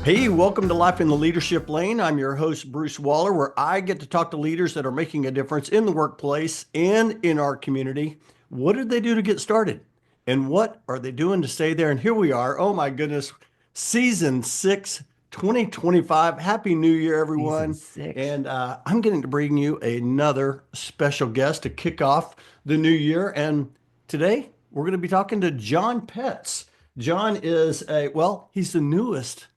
Hey, welcome to Life in the Leadership Lane. I'm your host, Bruce Waller, where I get to talk to leaders that are making a difference in the workplace and in our community. What did they do to get started? And what are they doing to stay there? And here we are. Oh my goodness, season 6, 2025. Happy New Year, Season everyone. six. And I'm getting to bring you another special guest to kick off the new year. And today we're going to be talking to Jon Petz. Jon is he's the newest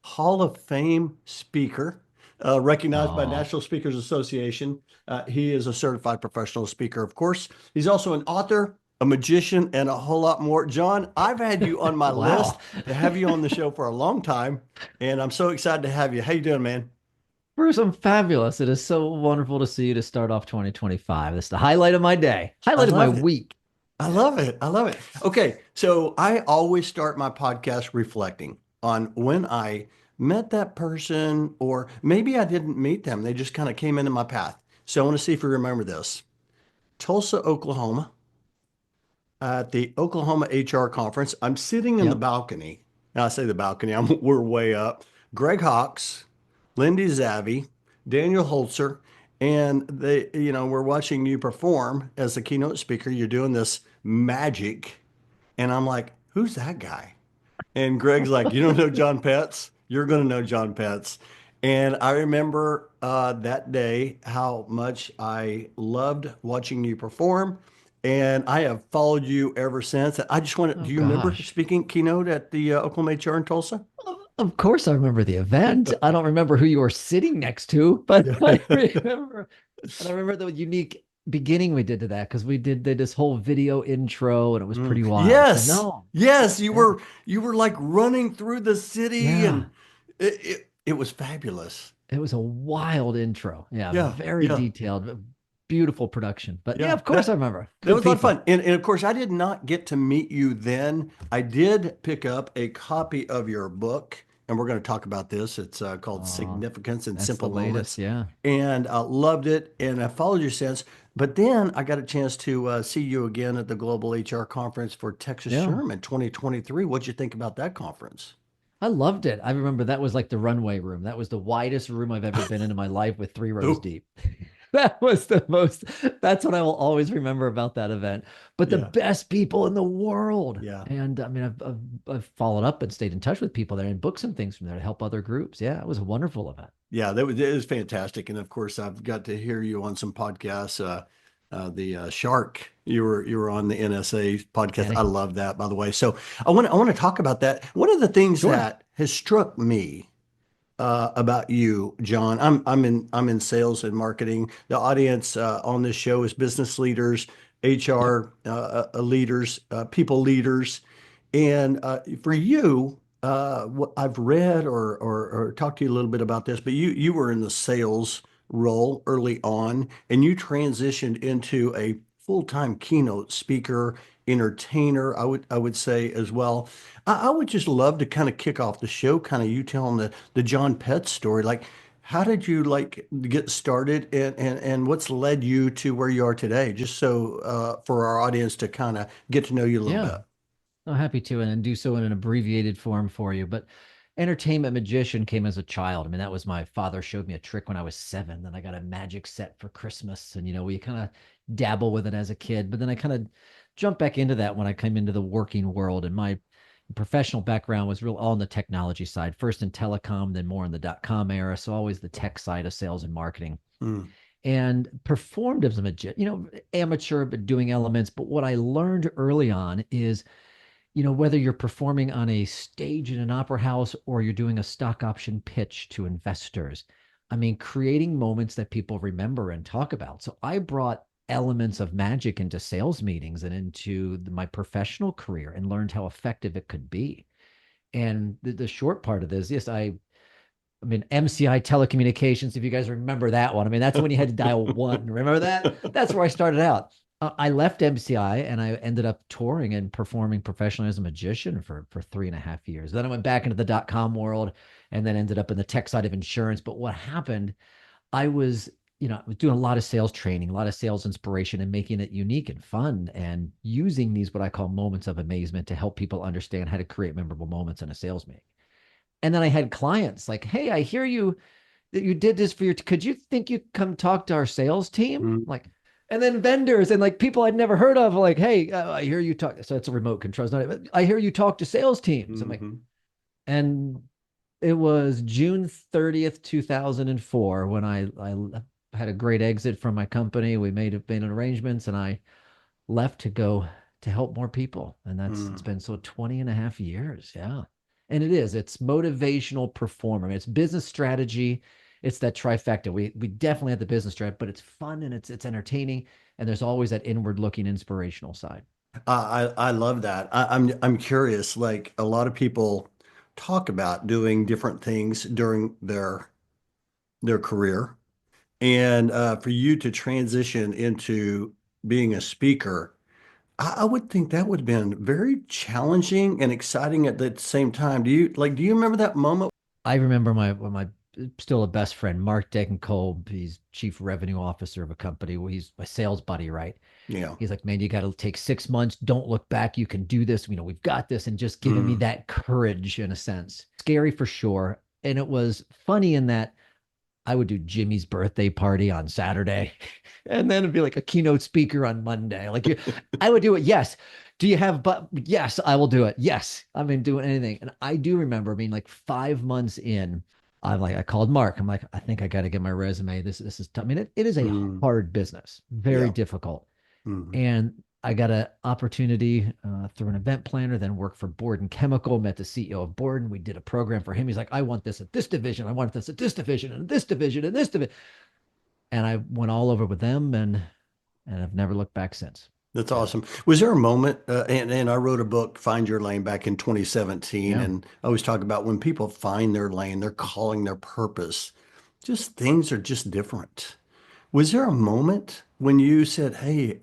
Hall of Fame speaker, recognized by Oh, National Speakers Association. He is a certified professional speaker, of course. He's also an author, a magician, and a whole lot more. Jon, I've had you on my list wow. to have you on the show for a long time, and I'm so excited to have you. How you doing, man? Bruce, I'm fabulous. It is so wonderful to see you to start off 2025. It's the highlight of my day, I highlight of my love it. week. I love it. I love it. Okay, so I always start my podcast reflecting on when I met that person, or maybe I didn't meet them. They just kind of came into my path. So I want to see if you remember this. Tulsa, Oklahoma, at the Oklahoma HR conference. I'm sitting in the Yep. balcony. Now I say the balcony, we're way up. Greg Hawkes, Lindy Zavy, Daniel Holzer, and we're watching you perform as the keynote speaker. You're doing this magic. And I'm like, who's that guy? And Greg's like, you don't know Jon Petz? You're going to know Jon Petz. And I remember that day how much I loved watching you perform. And I have followed you ever since. I just want to, Oh do you remember gosh. speaking keynote at the Oklahoma HR in Tulsa? Of course I remember the event. I don't remember who you were sitting next to, but I remember, and I remember the unique beginning we did to that because we did this whole video intro and it was pretty wild. So Yes. no. Yes. Yeah. You were like running through the city, Yeah. and it was fabulous. It was a wild intro. Yeah, Yeah. very Yeah. detailed, beautiful production. But yeah, Yeah. of course I remember. That Good was a lot of people. fun. And of course, I did not get to meet you then. I did pick up a copy of your book, and we're going to talk about this. It's called Oh, Significance in that's the Simple latest. Moments. Yeah. And I loved it, and I followed your since. But then I got a chance to see you again at the Global HR Conference for Texas Yeah. SHRM in 2023. What'd you think about that conference? I loved it. I remember that was like the runway room. That was the widest room I've ever been in my life with 3 rows Oh, deep. That was the most, that's what I will always remember about that event. But the yeah, best people in the world. yeah. And I mean, I've followed up and stayed in touch with people there and booked some things from there to help other groups. Yeah, it was a wonderful event. Yeah, it was fantastic, and of course, I've got to hear you on some podcasts. The Shark, you were on the NSA podcast. And I love that, by the way. So I want to talk about that. One of the things sure. that has struck me about you, Jon. I'm in sales and marketing. The audience on this show is business leaders, Yep. HR leaders, people leaders, and for you, what I've read or talked to you a little bit about this, but you were in the sales role early on, and you transitioned into a full-time keynote speaker, entertainer. I would say as well. I would just love to kind of kick off the show, kind of you telling the Jon Petz story. Like, how did you like get started, and what's led you to where you are today? Just so for our audience to kind of get to know you a little Yeah. bit. I'm happy to and do so in an abbreviated form for you. But entertainment magician came as a child. I mean, that was my father showed me a trick when I was 7. Then I got a magic set for Christmas. And, we kind of dabble with it as a kid. But then I kind of jumped back into that when I came into the working world. And my professional background was real all on the technology side, first in telecom, then more in the .com era. So always the tech side of sales and marketing Mm, and performed as a magician, amateur, but doing elements. But what I learned early on is whether you're performing on a stage in an opera house or you're doing a stock option pitch to investors, I mean, creating moments that people remember and talk about. So I brought elements of magic into sales meetings and into my professional career and learned how effective it could be. And the short part of this, yes, I mean, MCI telecommunications, if you guys remember that one. I mean, that's when you had to dial one. Remember that? That's where I started out. I left MCI and I ended up touring and performing professionally as a magician for 3.5 years. Then I went back into the .com world and then ended up in the tech side of insurance. But what happened, I was doing a lot of sales training, a lot of sales inspiration and making it unique and fun and using these, what I call moments of amazement to help people understand how to create memorable moments in a sales meeting. And then I had clients like, hey, I hear you that you did this for your, could you think you come talk to our sales team? Mm, Like, and then vendors and like people I'd never heard of, like, hey, I hear you talk. So it's a remote control. It's not, I hear you talk to sales teams. I'm like, mhm, and it was June 30th, 2004 when I had a great exit from my company. We made arrangements and I left to go to help more people. And it's mm. been so 20 and a half years. Yeah. And it's motivational performer. It's business strategy. It's that trifecta. We definitely have the business strategy, but it's fun and it's entertaining. And there's always that inward looking inspirational side. I love that. I'm curious. Like a lot of people talk about doing different things during their career, and for you to transition into being a speaker, I would think that would have been very challenging and exciting at the same time. Do you remember that moment? I remember my still a best friend, Mark Degenkolb. He's chief revenue officer of a company. Well, he's my sales buddy, right? Yeah. He's like, man, you got to take 6 months. Don't look back. You can do this. We've got this, and just giving me Mm, that courage in a sense. Scary for sure. And it was funny in that I would do Jimmy's birthday party on Saturday, and then it'd be like a keynote speaker on Monday. I would do it. Yes. Do you have? But yes, I will do it. Yes, I mean doing anything. And I do remember being like 5 months in. I'm like, I called Mark. I'm like, I think I got to get my resume. This is tough. I mean, it is a mm, hard business, very yeah. difficult. Mm, And I got an opportunity through an event planner, then worked for Borden Chemical, met the CEO of Borden. We did a program for him. He's like, I want this at this division. I want this at this division and this division and this division. And I went all over with them and I've never looked back since. that's Yeah. awesome. Was there a moment, and I wrote a book, Find Your Lane, back in 2017, Yeah. and I always talk about when people find their lane, they're calling their purpose. Just things are just different. Was there a moment when you said, "Hey,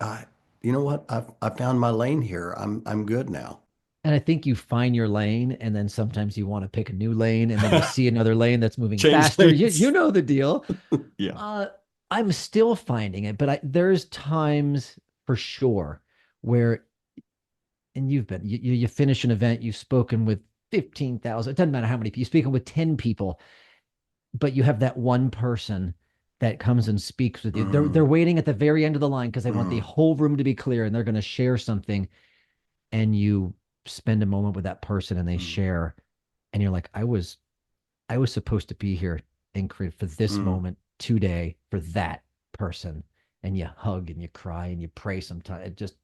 you know what? I found my lane here. I'm good now." And I think you find your lane and then sometimes you want to pick a new lane and then you see another lane that's moving Change faster. You lanes. know the deal. Yeah. Uh, I'm still finding it, but there's times for sure where, and you finish an event, you've spoken with 15,000, it doesn't matter how many people, you've spoken with 10 people, but you have that one person that comes and speaks with you. They're Mm, waiting at the very end of the line because they want the mm, whole room to be clear and they're going to share something. And you spend a moment with that person and they mm, share, and you're like, I was supposed to be here and create for this mm. moment today for that person. And you hug and you cry and you pray sometimes. It just,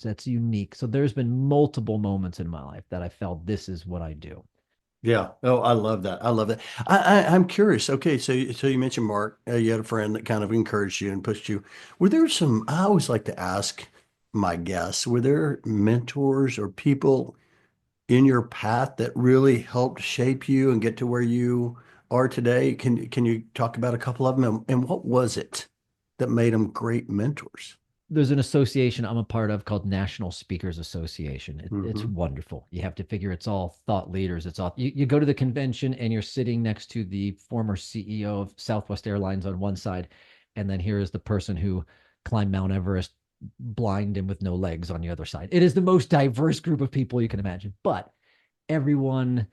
that's unique. So there's been multiple moments in my life that I felt this is what I do. Yeah. Oh, I love that. I love that. I'm curious. Okay, so you mentioned Mark. You had a friend that kind of encouraged you and pushed you. Were there some? I always like to ask my guests. Were there mentors or people in your path that really helped shape you and get to where you are today? Can you talk about a couple of them and what was it that made them great mentors? There's an association I'm a part of called National Speakers Association. It's Hmm. wonderful. You have to figure it's all thought leaders. It's all you go to the convention and you're sitting next to the former CEO of Southwest Airlines on one side, and then here is the person who climbed Mount Everest blind and with no legs on the other side. It is the most diverse group of people you can imagine, but everyone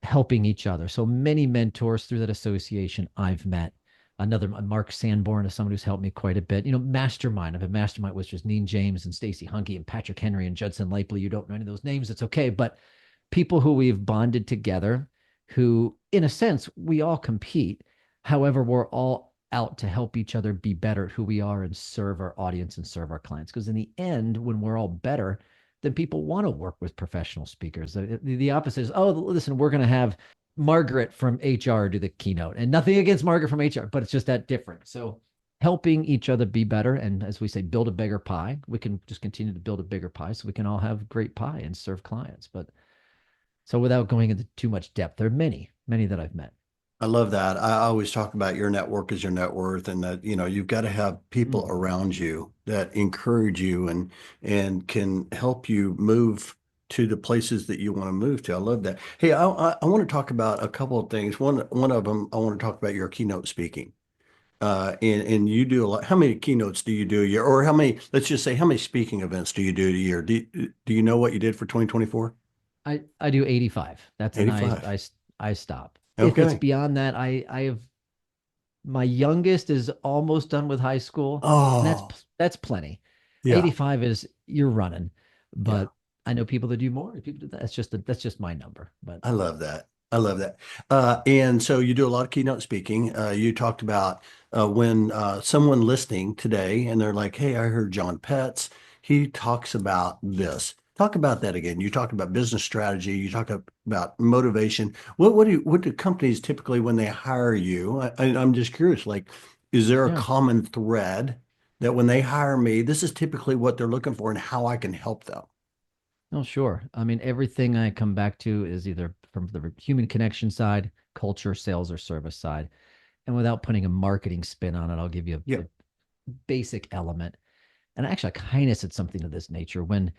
helping each other. So many mentors through that association I've met. Another Mark Sanborn is someone who's helped me quite a bit. Mastermind. I've a mastermind with just Neen James and Stacey Hunke and Patrick Henry and Judson Lipley. You don't know any of those names, it's okay. But people who we've bonded together, who, in a sense, we all compete. However, we're all out to help each other be better at who we are and serve our audience and serve our clients. Because in the end, when we're all better, then people want to work with professional speakers. The opposite is, oh, listen, we're going to have Margaret from HR do the keynote. And nothing against Margaret from HR, but it's just that different. So helping each other be better. And as we say, build a bigger pie. We can just continue to build a bigger pie so we can all have great pie and serve clients. But so without going into too much depth, there are many, many that I've met. I love that. I always talk about your network is your net worth and that, you've got to have people Mm. around you that encourage you and can help you move to the places that you want to move to. I love that. Hey, I want to talk about a couple of things. One of them, I want to talk about your keynote speaking. And you do a lot. How many keynotes do you do a year? Or how many, let's just say, how many speaking events do you do a year? Do you know what you did for 2024? I do 85. That's and 85. I stop. If it's Okay. beyond that, I have my youngest is almost done with high school, and Oh, that's plenty. yeah. 85 is you're running, Yeah. but I know people that do more. People do that. That's just my number. But I love that. I love that. And so you do a lot of keynote speaking. You talked about when someone listening today and they're like, hey, I heard Jon Petz. He talks about this. Talk about that again. You talk about business strategy. You talk about motivation. What do companies typically when they hire you? I'm just curious, like, is there a yeah. common thread that when they hire me, this is typically what they're looking for and how I can help them? Oh, sure. I mean, everything I come back to is either from the human connection side, culture, sales, or service side. And without putting a marketing spin on it, I'll give you Yeah. a basic element. And actually, I kind of said something of this nature when,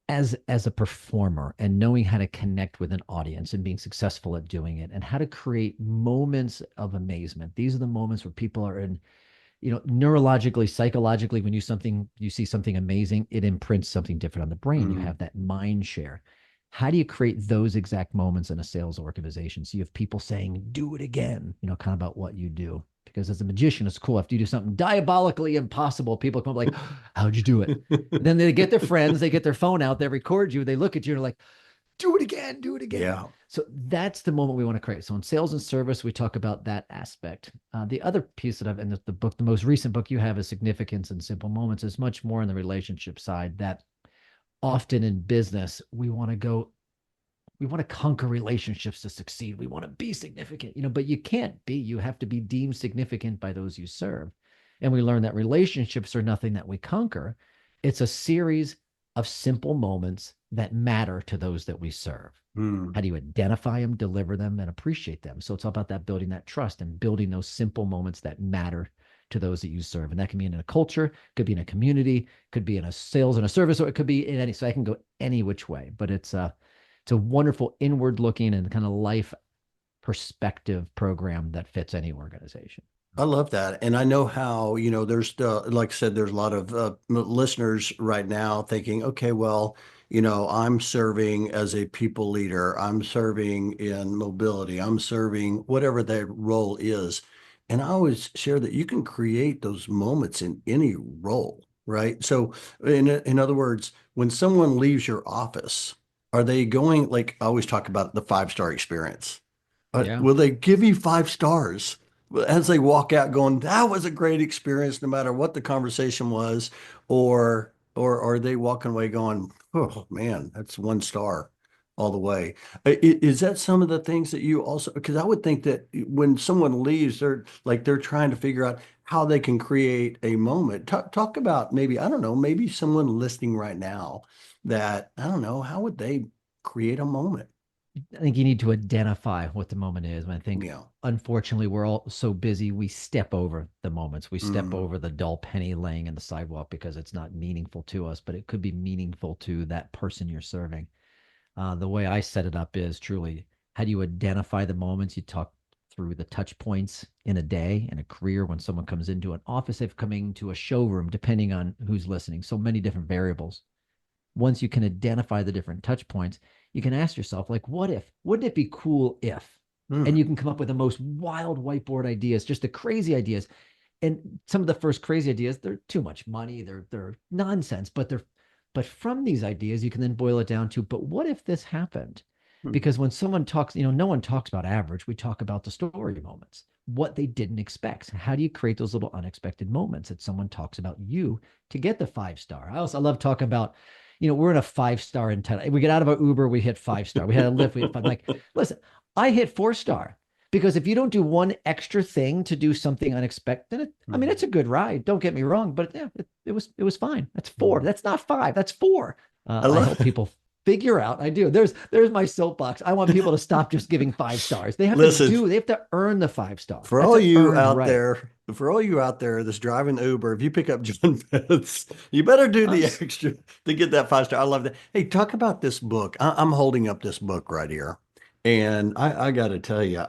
as a performer, and knowing how to connect with an audience and being successful at doing it, and how to create moments of amazement. These are the moments where people are in, neurologically, psychologically, when you see something amazing, it imprints something different on the brain. You Mm. have that mind share. How do you create those exact moments in a sales organization? So you have people saying, do it again, kind of about what you do. Because as a magician, it's cool. After you do something diabolically impossible, people come up like, how'd you do it? And then they get their friends, they get their phone out, they record you, they look at you and are like, do it again, do it again. Yeah. So that's the moment we want to create. So in sales and service, we talk about that aspect. The other piece that I've in the book, the most recent book you have is Significance and Simple Moments, is much more on the relationship side that often in business, we want to conquer relationships to succeed. We want to be significant, but you can't be. You have to be deemed significant by those you serve. And we learn that relationships are nothing that we conquer. It's a series of simple moments that matter to those that we serve. Mm. How do you identify them, deliver them, and appreciate them? So it's all about that building that trust and building those simple moments that matter to those that you serve. And that can be in a culture, could be in a community, could be in a sales and a service, or it could be in any. So I can go any which way, but it's a wonderful inward looking and kind of life perspective program that fits any organization. I love that. And I know how, there's like I said, there's a lot of listeners right now thinking, okay, well, I'm serving as a people leader. I'm serving in mobility. I'm serving whatever that role is. And I always share that you can create those moments in any role, right? So in other words, when someone leaves your office, are they going, like I always talk about the five-star experience? Yeah. Will they give you 5 stars as they walk out going, that was a great experience, no matter what the conversation was, or are they walking away going, oh man, that's 1 star all the way? Is that some of the things that you also, because I would think that when someone leaves, they're trying to figure out how they can create a moment. Talk about maybe, I don't know, maybe someone listening right now that, I don't know, how would they create a moment? I think you need to identify what the moment is. And I think, Yeah. unfortunately, we're all so busy, we step over the moments. We step Mm. over the dull penny laying in the sidewalk because it's not meaningful to us, but it could be meaningful to that person you're serving. The way I set it up is truly how do you identify the moments? You talk through the touch points in a day, in a career, when someone comes into an office, they've coming to a showroom, depending on who's listening. So many different variables. Once you can identify the different touch points, you can ask yourself, like, what if? Wouldn't it be cool if? And Mm. you can come up with the most wild whiteboard ideas, just the crazy ideas. And some of the first crazy ideas, they're too much money, they're nonsense, but from these ideas, you can then boil it down to, but what if this happened? Mm. Because when someone talks, no one talks about average. We talk about the story moments, what they didn't expect. How do you create those little unexpected moments that someone talks about you to get the 5 star? I love talking about, we're in a 5 star in 10. We get out of our Uber, we hit 5 star. We had a lift, we hit five. Like, listen, I hit 4 star because if you don't do one extra thing to do something unexpected, I mean, it's a good ride. Don't get me wrong, but yeah, it was fine. That's four. Mm. That's not five. That's four. I I love help people figure out. I do. There's my soapbox. I want people to stop just giving 5 stars. They have to Listen, do. They have to earn the 5 star. for That's all an you earned out right. there, for all you out there that's driving Uber, if you pick up Jon Petz, you better do I'm the extra to get that 5 star. I love that. Hey, talk about this book. I'm holding up this book right here. And I got to tell you,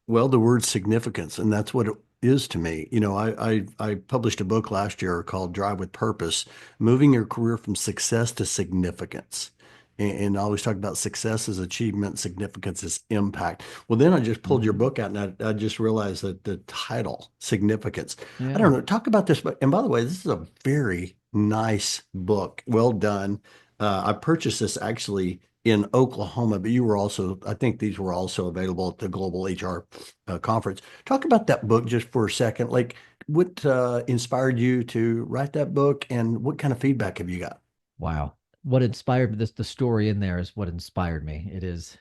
well, the word significance, and that's what it is to me. I published a book last year called Drive with Purpose, Moving Your Career from Success to Significance. and I always talk about success is achievement, significance is impact. Well, then I just pulled your Mhm. book out and I just realized that the title, significance. I Yeah. don't know. Talk about this, but and by the way, this is a very nice book. Well done. I purchased this actually in Oklahoma, but you were also, I think these were also available at the Global HR conference. Talk about that book just for a second. Like, what inspired you to write that book, and what kind of feedback have you got? Wow. What inspired this, the story in there is what inspired me. It is,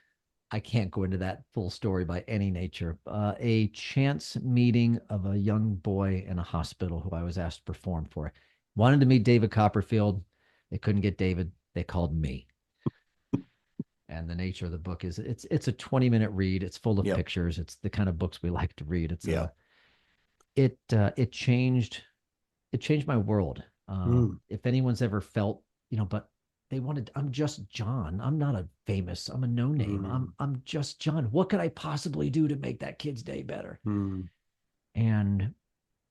I can't go into that full story by any nature. A chance meeting of a young boy in a hospital who I was asked to perform for. Wanted to meet David Copperfield. They couldn't get David. They called me. And the nature of the book is it's a 20-minute read. It's full of Yep. pictures. It's the kind of books we like to read. It's Yeah. a it it changed my world. Mm, If anyone's ever felt, but they wanted, I'm just John. I'm not a famous, I'm a no name. mm, I'm just John. What could I possibly do to make that kid's day better? mm. And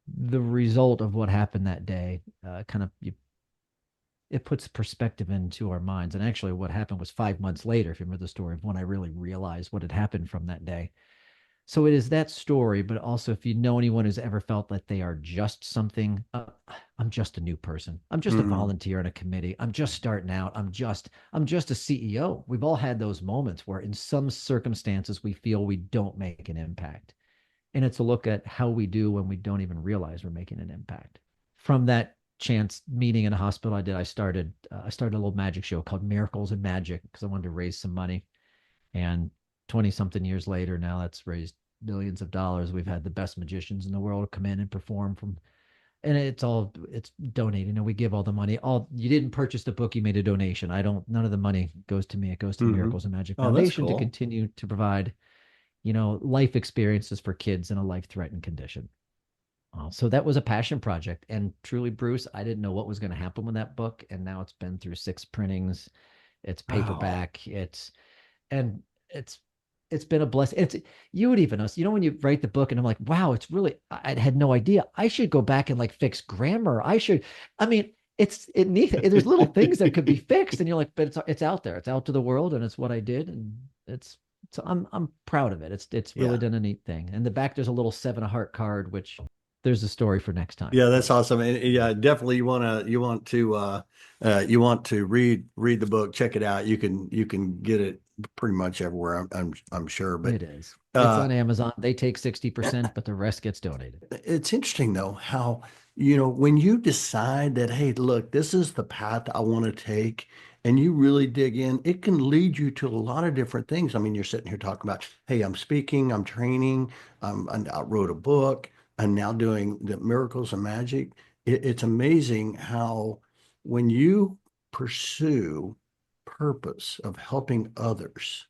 the result of what happened that day, kind of it puts perspective into our minds. And actually, what happened was 5 months later, if you remember the story, of when I really realized what had happened from that day. So it is that story, but also if you know anyone who's ever felt that they are just something, I'm just a new person. I'm just a Mm, volunteer in a committee. I'm just starting out. I'm just a CEO. We've all had those moments where in some circumstances we feel we don't make an impact. And it's a look at how we do when we don't even realize we're making an impact. From that chance meeting in a hospital I started a little magic show called Miracles and Magic because I wanted to raise some money. And 20 something years later, now that's raised millions of dollars. We've had the best magicians in the world come in and perform and it's donated. We give all the money. You didn't purchase the book, you made a donation. None of the money goes to me. It goes to the hmm. Miracles and Magic Oh, that's Foundation to cool. continue to provide, life experiences for kids in a life threatened condition. So that was a passion project. And truly, Bruce, I didn't know what was going to happen with that book. And now it's been through 6 printings. It's Wow. paperback. And it's it's been a blessing. You would even us, when you write the book and I'm like, wow, it's really, I had no idea. I should go back and like fix grammar. I mean, it needs, there's little things that could be fixed, and you're like, but it's out there, it's out to the world, and it's what I did, and so I'm proud of it. It's really Yeah. done a neat thing. And the back there's a little seven of heart card, which there's a story for next time. Yeah, that's But awesome. And yeah, definitely you want to read the book, check it out. You can get it pretty much everywhere. I'm sure. But it is. It's uh on Amazon. They take 60%, but the rest gets donated. it's interesting though how, when you decide that, hey, look, this is the path I want to take, and you really dig in, it can lead you to a lot of different things. I mean, you're sitting here talking about, hey, I'm speaking, I'm training, I wrote a book, I'm now doing the miracles and magic. It's amazing how when you pursue purpose of helping others,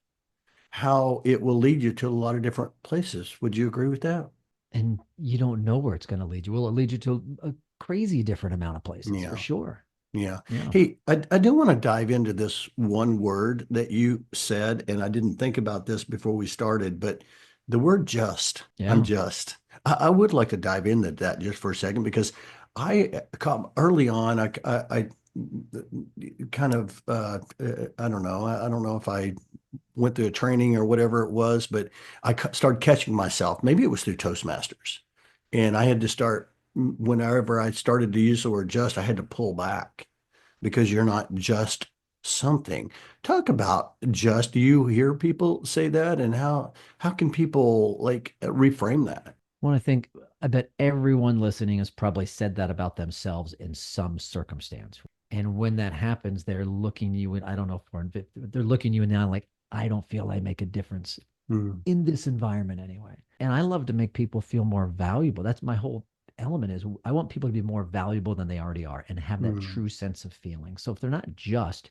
how it will lead you to a lot of different places. Would you agree with that? And you don't know where it's going to lead you. Will it lead you to a crazy different amount of places for Yeah. sure? Yeah. Yeah. Hey, I do want to dive into this one word that you said, and I didn't think about this before we started, but the word just. I'm Yeah. just. I would like to dive into that just for a second because early on, I kind of, I don't know. I don't know if I went through a training or whatever it was, but started catching myself. Maybe it was through Toastmasters. And I had to start, whenever I started to use the word just, I had to pull back because you're not just something. Talk about just. Do you hear people say that, and how can people like reframe that? Well, I bet everyone listening has probably said that about themselves in some circumstance. And when that happens, they're looking you and I don't know if they're looking you in now like, I don't feel I make a difference Mm, in this environment anyway. And I love to make people feel more valuable. That's my whole element is I want people to be more valuable than they already are and have that mm, true sense of feeling. So if they're not just,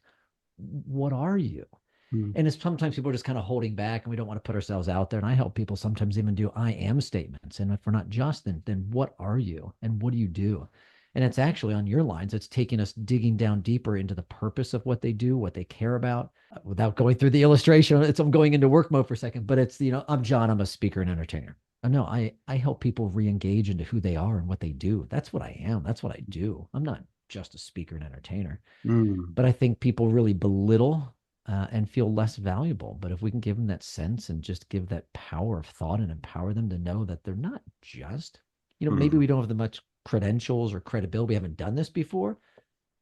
what are you? mm, And it's sometimes people are just kind of holding back and we don't want to put ourselves out there. And I help people sometimes even do I am statements. And if we're not just, then what are you and what do you do? And it's actually on your lines, it's taking us digging down deeper into the purpose of what they do, what they care about, without going through the illustration. I'm going into work mode for a second, but it's, I'm John, I'm a speaker and entertainer. No, I help people re-engage into who they are and what they do. That's what I am. That's what I do. I'm not just a speaker and entertainer. mm, But I think people really belittle. and feel less valuable. But if we can give them that sense and just give that power of thought and empower them to know that they're not just, maybe Mm. we don't have the much credentials or credibility, we haven't done this before,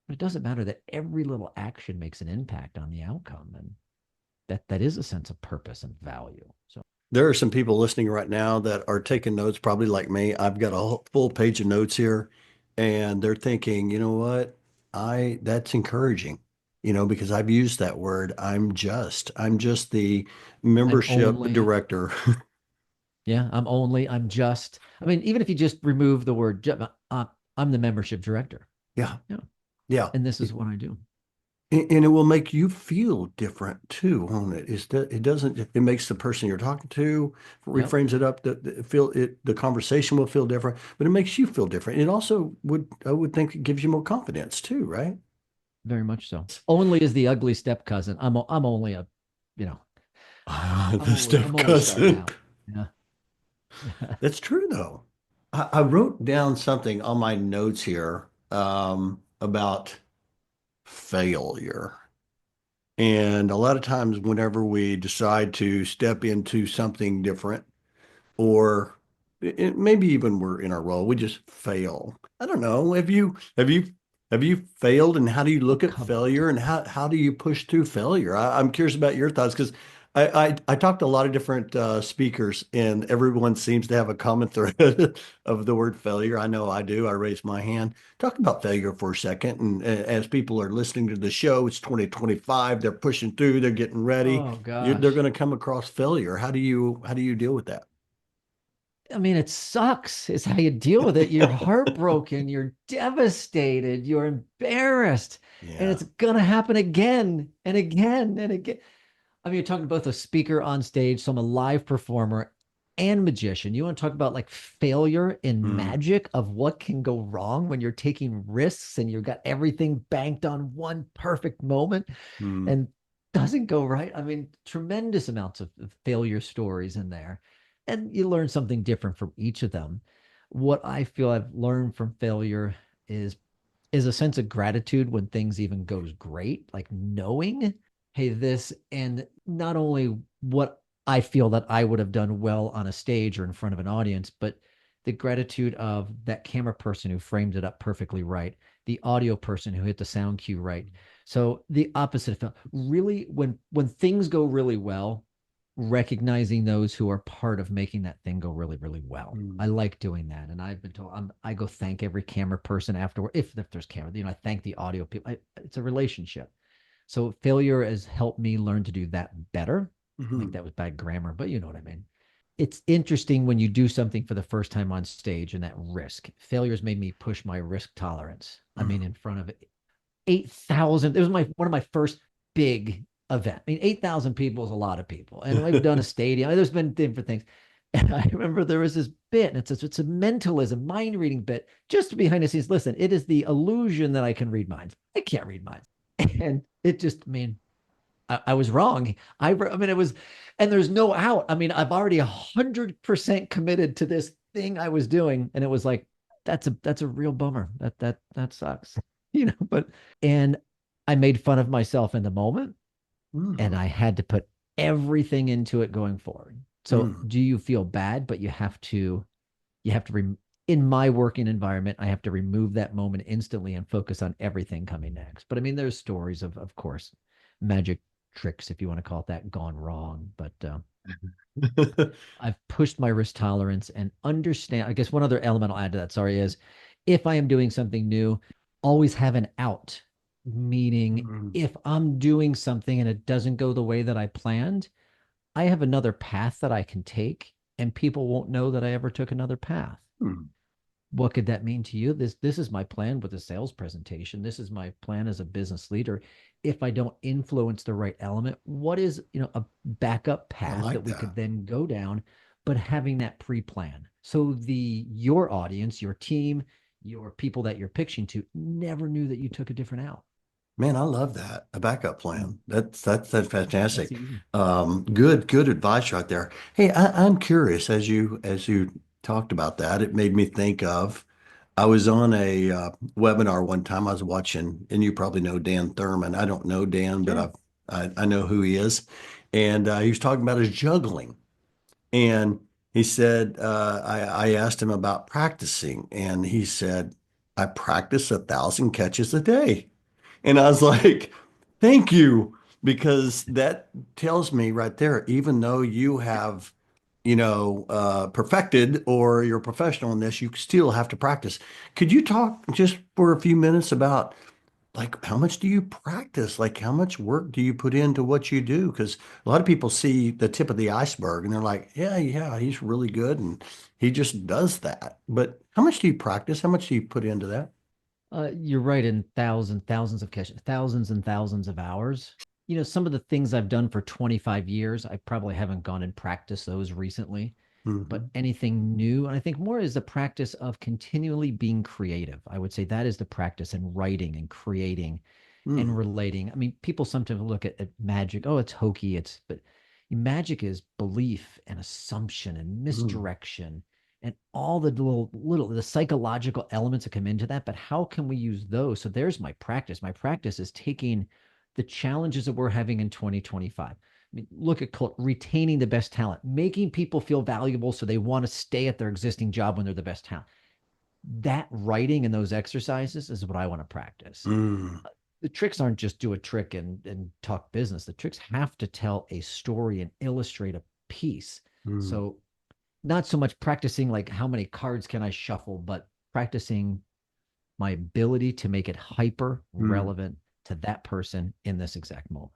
but it doesn't matter that every little action makes an impact on the outcome. And that is a sense of purpose and value. So There are some people listening right now that are taking notes, probably like me. I've got a full page of notes here, and they're thinking, you know what? That's encouraging, because I've used that word. I'm just the I'm membership only, director. yeah, I'm just, I mean, even if you just remove the word, I'm the membership director. Yeah. Yeah. Yeah. And this is what I do. And it will make you feel different too, won't it? Is that it doesn't, it makes the person you're talking to, Yep. reframes it up, the conversation will feel different, but it makes you feel different. It also I would think it gives you more confidence too, right? Very much so. Only is the ugly step cousin. I'm only a, you know, The step I'm only starting cousin. out. Yeah. That's true though. I wrote down something on my notes here, about failure. And a lot of times, whenever we decide to step into something different, or maybe even we're in our role, we just fail. I don't know. Have you failed, and how do you Oh, look at come on. failure, and how do you push through failure? I'm curious about your thoughts because I talked to a lot of different speakers, and everyone seems to have a common thread of the word failure. I know I do. I raised my hand. Talk about failure for a second, and as people are listening to the show, it's 2025. They're pushing through. They're getting ready. Oh They're gosh. going to come across failure. How do you deal with that? I mean, it sucks. It's how you deal with it. You're heartbroken. You're devastated. You're embarrassed. And Yeah. it's going to happen again and again and again. I mean, you're talking both a speaker on stage, so I'm a live performer and magician. You want to talk about like failure in Mm, magic of what can go wrong when you're taking risks and you've got everything banked on one perfect moment mm, and doesn't go right. I mean, tremendous amounts of failure stories in there. And you learn something different from each of them. What I feel I've learned from failure is is a sense of gratitude when things even goes great, like knowing, hey, this, and not only what I feel that I would have done well on a stage or in front of an audience, but the gratitude of that camera person who framed it up perfectly right, the audio person who hit the sound cue right. So the opposite of really when things go really well, recognizing those who are part of making that thing go really, really well. mm. I like doing that. And I've been told I go thank every camera person afterward. If there's camera, I thank the audio people. It's a relationship. So failure has helped me learn to do that better. I think Mhm. that was bad grammar, but you know what I mean. It's interesting when you do something for the first time on stage and that risk. Failures made me push my risk tolerance. I Mm. mean, in front of 8,000. It was my one of my first big event. I mean, 8,000 people is a lot of people. And I've done a stadium. There's been different things. And I remember there was this bit, and it's a mentalism, mind reading bit, just behind the scenes. Listen, it is the illusion that I can read minds. I can't read minds. And it just, I mean, I was wrong. I mean, it was, and there's no out. I mean, I've already 100% committed to this thing I was doing. And it was like, that's a real bummer. That sucks, but, and I made fun of myself in the moment and Mm. I had to put everything into it going forward. So Mm. do you feel bad, but you have to, in my working environment, I have to remove that moment instantly and focus on everything coming next. But I mean, there's stories of course, magic tricks, if you want to call it that, gone wrong. But I've pushed my risk tolerance and understand. I guess one other element I'll add to that, sorry, is if I am doing something new, always have an out. Meaning, Mm. if I'm doing something and it doesn't go the way that I planned, I have another path that I can take, and people won't know that I ever took another path. Mm. What could that mean to you? This is my plan with a sales presentation. This is my plan as a business leader. If I don't influence the right element, what is, a backup I path that like we could that. then go down, but having that pre-plan. So your audience, your team, your people that you're pitching to never knew that you took a different out. Man, I love that. A backup Mm, plan. That's that's fantastic. easy. Good advice right there. Hey, I'm curious as you talked about that, it made me think of I was on a webinar one time. I was watching, and you probably know Dan Thurman. I don't know Dan, but Sure. I know who he is. And he was talking about his juggling. And he said, I asked him about practicing, and he said, I practice 1,000 catches a day. And I was like, thank you, because that tells me right there, even though you have, perfected or you're a professional in this, you still have to practice. Could you talk just for a few minutes about like how much do you practice? Like how much work do you put into what you do? Because a lot of people see the tip of the iceberg and they're like, yeah, yeah, he's really good and he just does that. But how much do you practice? How much do you put into that? You're right in thousands of catches, thousands and thousands of hours. Some of the things I've done for 25 years, I probably haven't gone and practiced those recently. But Hmm. anything new, and I think more is the practice of continually being creative. I would say that is the practice in writing and creating and Hmm. relating. I mean, people sometimes look at magic. Oh, it's hokey. But magic is belief and assumption and Hmm. misdirection and all the little the psychological elements that come into that. But how can we use those? So there's my practice. My practice is taking the challenges that we're having in 2025. I mean, look at retaining the best talent, making people feel valuable so they want to stay at their existing job when they're the best talent. That writing and those exercises is what I want to practice. Hmm. The tricks aren't just do a trick and talk business. The tricks have to tell a story and illustrate a piece. Hmm. So not so much practicing like how many cards can I shuffle, but practicing my ability to make it hyper Hmm. relevant to that person in this exact moment.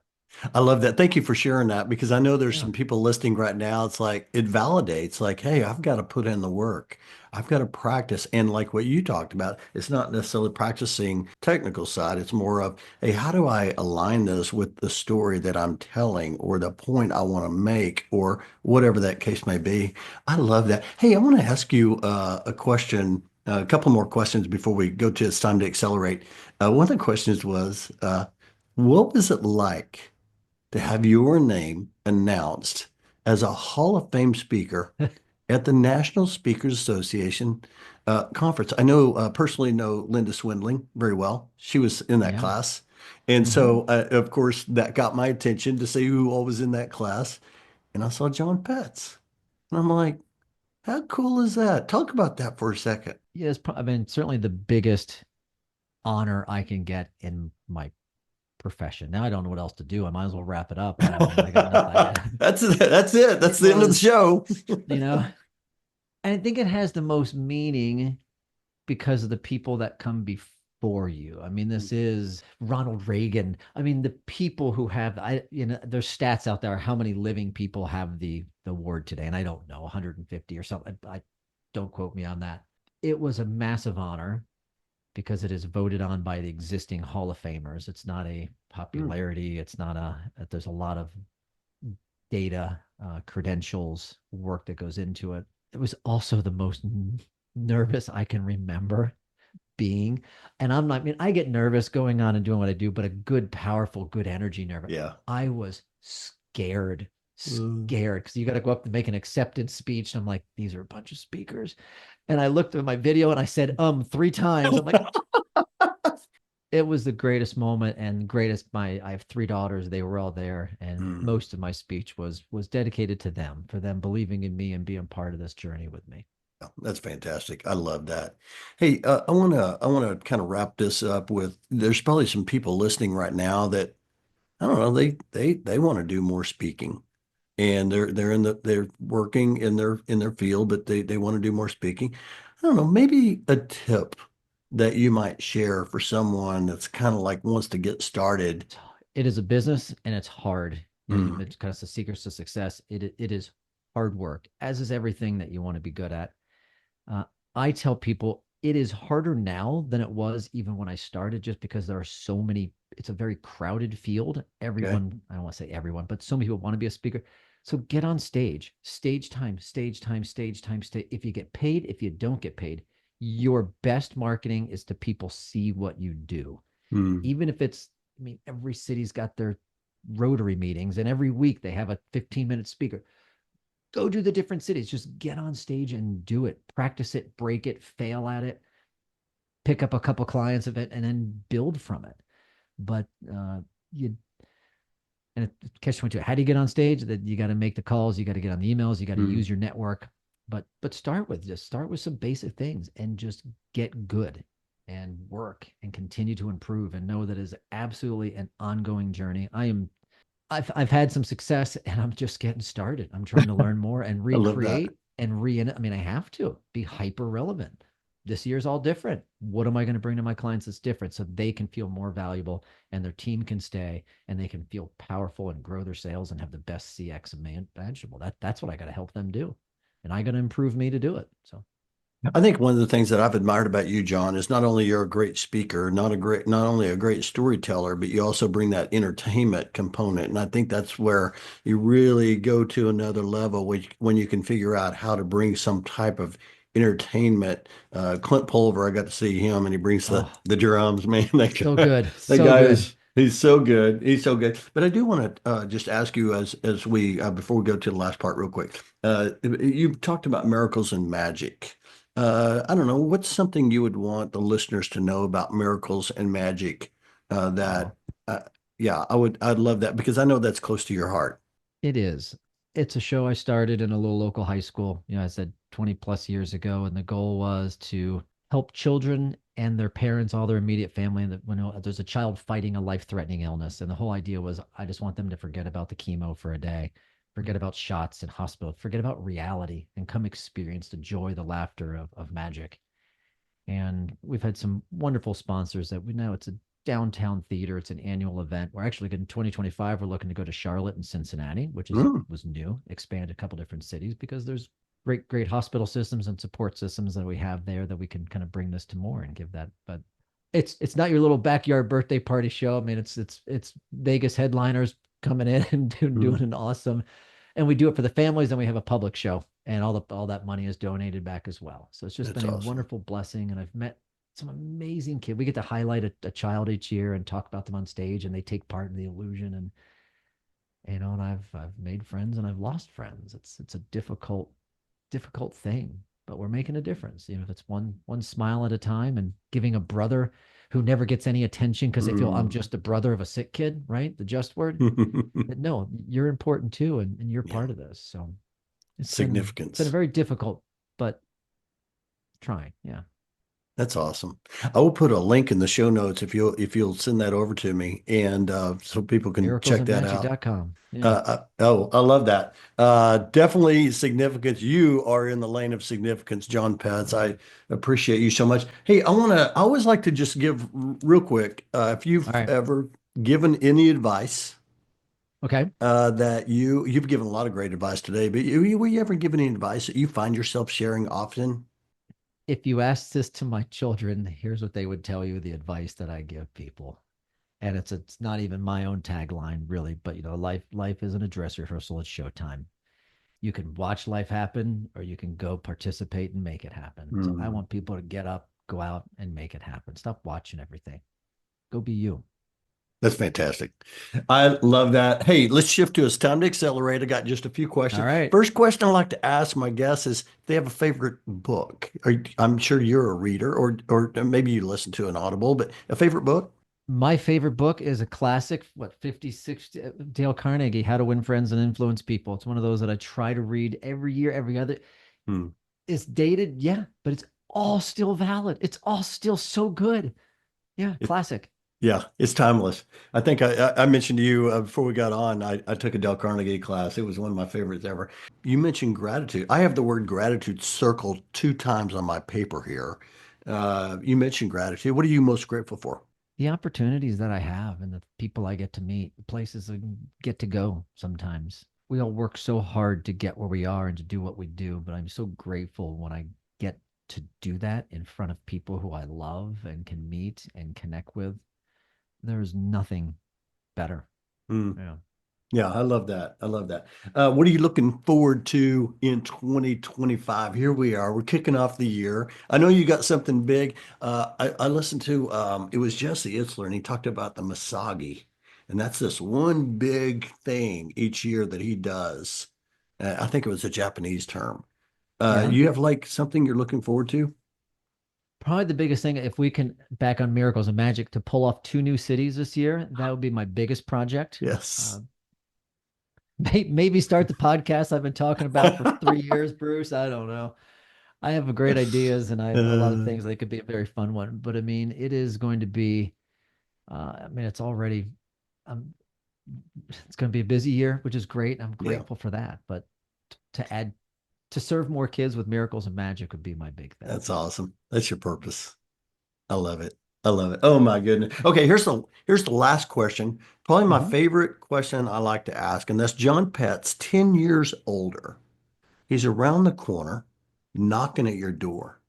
I love that. Thank you for sharing that because I know there's Yeah. some people listening right now. It's like it validates, like, hey, I've got to put in the work. I've got to practice. And like what you talked about, it's not necessarily practicing technical side. It's more of, hey, how do I align this with the story that I'm telling or the point I want to make or whatever that case may be. I love that. Hey, I want to ask you a question, a couple more questions before we go to it's time to accelerate. One of the questions was, what was it like to have your name announced as a Hall of Fame speaker at the National Speakers Association conference? I know personally know Linda Swindling very well. She was in that Yeah. class. And Mm-hmm. so, of course, that got my attention to see who all was in that class. And I saw Jon Petz. And I'm like, how cool is that? Talk about that for a second. Yeah, I mean, certainly the biggest honor I can get in my profession. Now I don't know what else to do. I might as well wrap it up. I got nothing. That's it. That's it. That's It the end of the was, show. you know, and I think it has the most meaning because of the people that come before you. I mean, this is Ronald Reagan. I mean, the people who have there's stats out there how many living people have the award today, and I don't know, 150 or something. I don't quote me on that. It was a massive honor because it is voted on by the existing Hall of Famers. It's not a Mm. popularity. It's not there's a lot of data, credentials, work that goes into it. It was also the most nervous I can remember being. And I'm not, I mean, I get nervous going on and doing what I do, but a good, powerful, good energy nervous. Yeah. I was Mm. scared because you got to go up and make an acceptance speech. And I'm like, these are a bunch of speakers. And I looked at my video and I said, three times. I'm like, it was the greatest moment and greatest I have three daughters, they were all there, and Mm. most of my speech was dedicated to them, for them believing in me and being part of this journey with me. Yeah, that's fantastic. I love that. Hey, I wanna kind of wrap this up with there's probably some people listening right now that I don't know, they want to do more speaking and they're working in their field, but they want to do more speaking. I don't know, maybe a tip that you might share for someone that's kind of like wants to get started. It is a business and it's hard. Mm. It's kind of the secrets to success. It is hard work, as is everything that you want to be good at. Uh, I tell people it is harder now than it was even when I started, just because there are so many. It's a very crowded field. Okay. Everyone, I don't want to say everyone, but so many people want to be a speaker. So get on stage, stage time, stage time, stage time, stage. If you get paid, if you don't get paid, your best marketing is to people see what you do. Mm. Even if it's, I mean, every city's got their Rotary meetings, and every week they have a 15-minute speaker. Go to the different cities, just get on stage and do it, practice it, break it, fail at it, pick up a couple clients of it, and then build from it. But you And catch 22. How do you get on stage? That you got to make the calls, you got to get on the emails, you got to Mm. use your network. But start with some basic things and just get good and work and continue to improve and know that is absolutely an ongoing journey. I've had some success and I'm just getting started. I'm trying to learn more and I love that. recreate and I mean, I have to be hyper relevant. This year's all different. What am I going to bring to my clients that's different so they can feel more valuable and their team can stay and they can feel powerful and grow their sales and have the best CX imaginable. That's what I got to help them do. And I got to improve me to do it. So I think one of the things that I've admired about you, John, is not only you're a great speaker, not only a great storyteller, but you also bring that entertainment component. And I think that's where you really go to another level when you can figure out how to bring some type of entertainment. Clint Pulver, I got to see him, and he brings oh, the drums. Man, so good. that So guy good. is he's so good. He's so good. But I do want to just ask you as we before we go to the last part, real quick. You talked about miracles and magic. I don't know, what's something you would want the listeners to know about miracles and magic? Oh, That, yeah, I'd love that because I know that's close to your heart. it is. It's a show I started in a little local high school. I said 20 plus years ago, and the goal was to help children and their parents, all their immediate family, that when there's a child fighting a life-threatening illness. And the whole idea was I just want them to forget about the chemo for a day, forget about shots in hospital, forget about reality, and come experience the joy, the laughter of magic. And we've had some wonderful sponsors that we know it's a downtown theater. It's an annual event. We're actually in 2025. We're looking to go to Charlotte and Cincinnati, which Mm, was new, expand a couple different cities because there's great hospital systems and support systems that we have there that we can kind of bring this to more and give that. But it's not your little backyard birthday party show. I mean, it's Vegas headliners coming in and doing mm, an awesome, and we do it for the families, and we have a public show, and all that money is donated back as well. So it's just that's been a awesome. wonderful blessing, and I've met some amazing kids. We get to highlight a child each year and talk about them on stage, and they take part in the illusion. And and I've made friends and I've lost friends. It's a difficult thing, but we're making a difference. If it's one smile at a time and giving a brother who never gets any attention because they feel I'm Mm. just a brother of a sick kid, right? The just word. That no, you're important too, and you're Yeah, part of this. So it's been a significance. very difficult, but trying. Yeah. That's awesome. I will put a link in the show notes if you'll send that over to me, and so people can check that out. Miraclesandmagic.com. Yeah. Oh, I love that. Definitely significance. You are in the lane of significance, John Petz. I appreciate you so much. Hey, I always like to just give real quick, if All you've right. ever given any advice, Okay. that you've given a lot of great advice today, but were you ever given any advice that you find yourself sharing often? If you ask this to my children, here's what they would tell you the advice that I give people. And it's not even my own tagline really, but life isn't a dress rehearsal, it's showtime. You can watch life happen or you can go participate and make it happen. So I Hmm. want people to get up, go out and make it happen. Stop watching everything. Go be you. That's fantastic. I love that. Hey, let's shift to it's time to accelerate. I got just a few All questions. right. First question I like to ask my guests is if they have a favorite book. I'm sure you're a reader, or maybe you listen to an Audible, but a favorite book? My favorite book is a classic, what, 50, 60, Dale Carnegie, How to Win Friends and Influence People. It's one of those that I try to read every year, every other. Hmm. It's dated, yeah, but it's all still valid. It's all still so good. Yeah, It, classic. yeah, it's timeless. I think I mentioned to you before we got on, I took a Dale Carnegie class. It was one of my favorites ever. You mentioned gratitude. I have the word gratitude circled two times on my paper here. You mentioned gratitude. What are you most grateful for? The opportunities that I have and the people I get to meet, the places I get to go sometimes. We all work so hard to get where we are and to do what we do, but I'm so grateful when I get to do that in front of people who I love and can meet and connect with. There's nothing better. Hmm. Yeah. Yeah, I love that. I love that. What are you looking forward to in 2025? Here we are. We're kicking off the year. I know you got something big. I listened to, it was Jesse Itzler, and he talked about the Masagi. And that's this one big thing each year that he does. I think it was a Japanese term. Yeah. You have like something you're looking forward to? Probably the biggest thing, if we can back on miracles and magic to pull off two new cities this year, that would be my biggest project. Uh, Yes. Maybe start the podcast I've been talking about for 3 years, Bruce. I don't know. I have great ideas and I have a lot of Uh, things that could be a very fun one. But I mean, it is going to be, I mean, it's already, um, it's going to be a busy year, which is great. I'm yeah, grateful for that. But to add, to serve more kids with miracles and magic would be my big thing. that's awesome. That's your purpose. I love it. I love it. Oh my goodness. Okay, here's the last question. Probably my Mhm. favorite question I like to ask, and that's Jon Petz, 10 years older. He's around the corner, knocking at your door.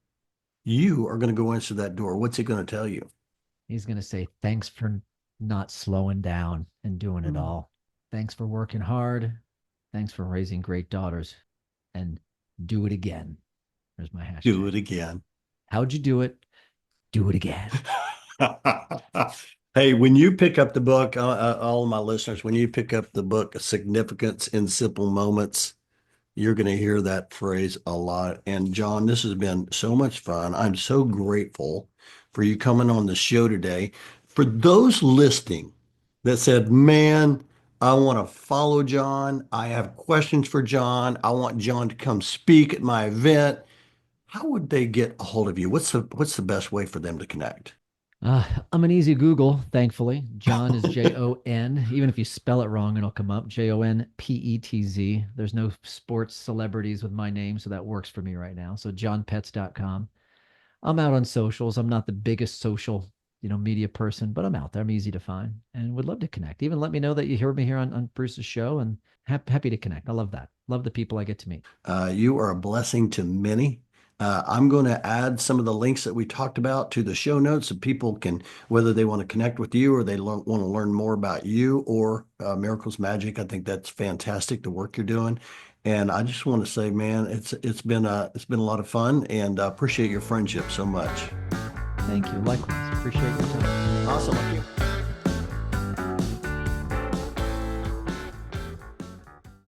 You are going to go answer that door. What's he going to tell you? He's going to say, thanks for not slowing down and doing it Mm. all. Thanks for working hard. Thanks for raising great daughters. And do it again. There's my Do hashtag. it again. How'd you do it? Do it again. Hey, when you pick up the book, all of my listeners, when you pick up the book, Significance in Simple Moments, you're going to hear that phrase a lot. And John, this has been so much fun. I'm so grateful for you coming on the show today. For those listening that said, man, I want to follow John. I have questions for John. I want John to come speak at my event. How would they get a hold of you? What's the best way for them to connect? I'm an easy Google, thankfully. John is Jon. Even if you spell it wrong, it'll come up. JonPetz. There's no sports celebrities with my name, so that works for me right now. So johnpetz.com. I'm out on socials. I'm not the biggest social, media person, but I'm out there. I'm easy to find and would love to connect. Even let me know that you heard me here on Bruce's show and happy to connect. I love that. Love the people I get to meet. You are a blessing to many. I'm going to add some of the links that we talked about to the show notes so people can, whether they want to connect with you or they want to learn more about you or Miracles Magic. I think that's fantastic, the work you're doing. And I just want to say, man, it's been a lot of fun, and I appreciate your friendship so much. Thank you. Likewise. Appreciate your time. Awesome.